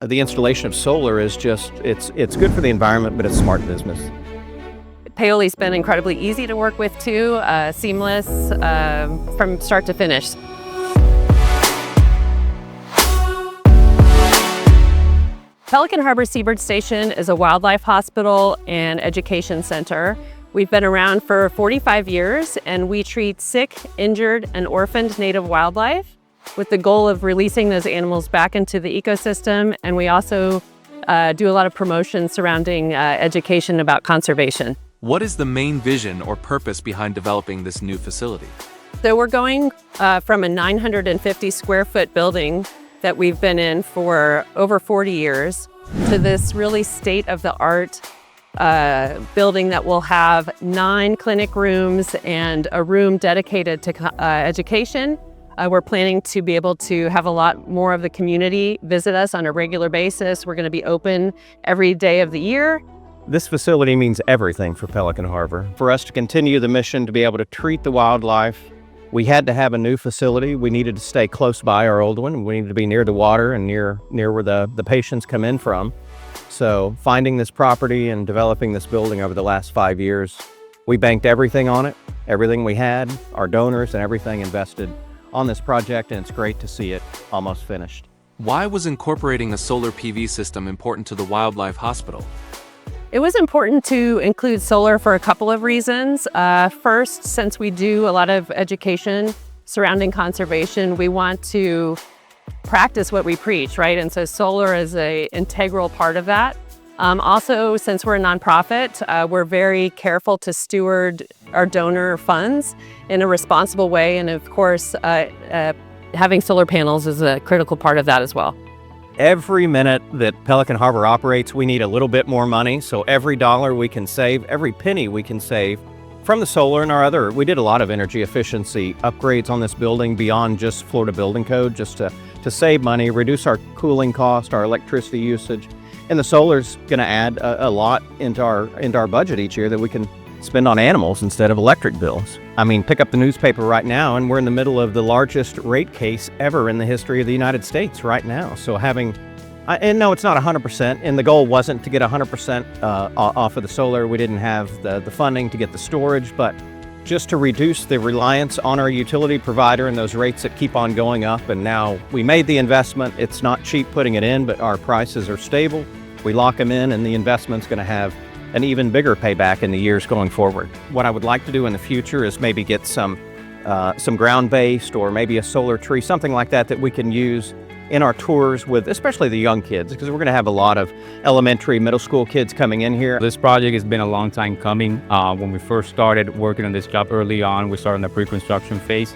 The installation of solar is just, it's good for the environment, but it's smart business. PayOli's been incredibly easy to work with too, seamless from start to finish. Pelican Harbor Seabird Station is a wildlife hospital and education center. We've been around for 45 years and we treat sick, injured, and orphaned native wildlife with the goal of releasing those animals back into the ecosystem. And we also do a lot of promotion surrounding education about conservation. What is the main vision or purpose behind developing this new facility? So we're going from a 950 square foot building that we've been in for over 40 years to this really state-of-the-art building that will have 9 clinic rooms and a room dedicated to education. We're planning to be able to have a lot more of the community visit us on a regular basis. We're going to be open every day of the year. This facility means everything for Pelican Harbor. For us to continue the mission to be able to treat the wildlife, we had to have a new facility. We needed to stay close by our old one. We needed to be near the water and near where the patients come in from. So finding this property and developing this building over the last 5 years, we banked everything on it, everything we had, our donors and everything invested on this project, and it's great to see it almost finished. Why was incorporating a solar PV system important to the wildlife hospital? It was important to include solar for a couple of reasons. First, since we do a lot of education surrounding conservation, we want to practice what we preach, right? And so solar is an integral part of that. Also, since we're a nonprofit, we're very careful to steward our donor funds in a responsible way. And of course, having solar panels is a critical part of that as well. Every minute that Pelican Harbor operates, we need a little bit more money. So every dollar we can save, every penny we can save from the solar and we did a lot of energy efficiency upgrades on this building beyond just Florida Building Code, just to save money, reduce our cooling cost, our electricity usage. And the solar's gonna add a lot into our budget each year that we can spend on animals instead of electric bills. I mean, pick up the newspaper right now and we're in the middle of the largest rate case ever in the history of the United States right now. So and no, it's not 100%, and the goal wasn't to get 100% off of the solar. We didn't have the funding to get the storage, but just to reduce the reliance on our utility provider and those rates that keep on going up. And now we made the investment. It's not cheap putting it in, but our prices are stable. We lock them in and the investment's gonna have an even bigger payback in the years going forward. What I would like to do in the future is maybe get some ground-based or maybe a solar tree, something like that we can use in our tours with especially the young kids, because we're going to have a lot of elementary, middle school kids coming in here. This project has been a long time coming. When we first started working on this job early on, we started in the pre-construction phase,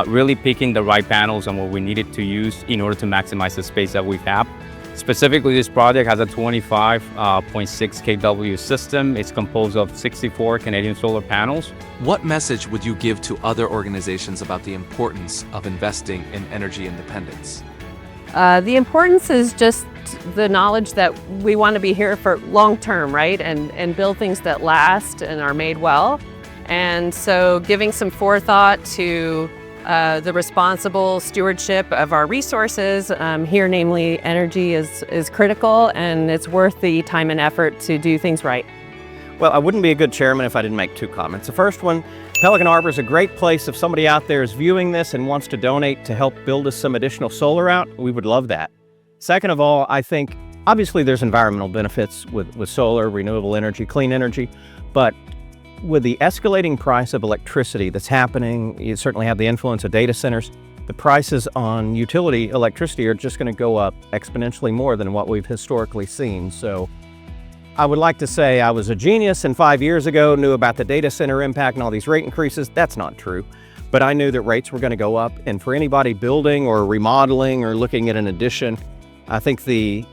really picking the right panels and what we needed to use in order to maximize the space that we have. Specifically, this project has a 25.6 kW system. It's composed of 64 Canadian solar panels. What message would you give to other organizations about the importance of investing in energy independence? The importance is just the knowledge that we want to be here for long term, right? And build things that last and are made well. And so giving some forethought to the responsible stewardship of our resources here, namely energy, is critical, and it's worth the time and effort to do things right. Well, I wouldn't be a good chairman if I didn't make 2 comments. The first one, Pelican Harbor is a great place. If somebody out there is viewing this and wants to donate to help build us some additional solar out, we would love that. Second of all, I think obviously there's environmental benefits with solar, renewable energy, clean energy, but with the escalating price of electricity that's happening, you certainly have the influence of data centers. The prices on utility electricity are just going to go up exponentially more than what we've historically seen. So I would like to say I was a genius and 5 years ago knew about the data center impact and all these rate increases. That's not true. But I knew that rates were going to go up. And for anybody building or remodeling or looking at an addition, I think the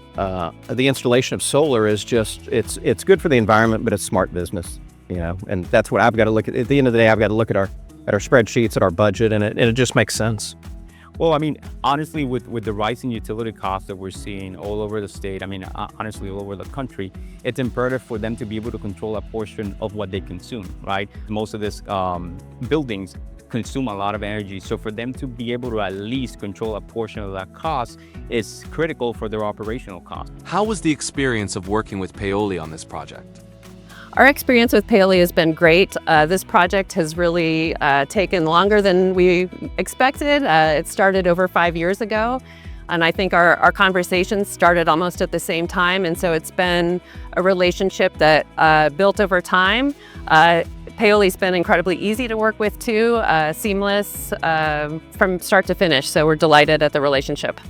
installation of solar is just, it's good for the environment, but it's smart business. You know, and that's what I've got to look at. At the end of the day, I've got to look at our spreadsheets, at our budget, and it just makes sense. Well, I mean, honestly, with the rising utility costs that we're seeing all over the state, I mean, honestly, all over the country, it's imperative for them to be able to control a portion of what they consume, right? Most of these buildings consume a lot of energy. So for them to be able to at least control a portion of that cost is critical for their operational cost. How was the experience of working with PayOli on this project? Our experience with PayOli has been great. This project has really taken longer than we expected. It started over 5 years ago, and I think our conversations started almost at the same time, and so it's been a relationship that built over time. PayOli's been incredibly easy to work with too, seamless from start to finish, so we're delighted at the relationship.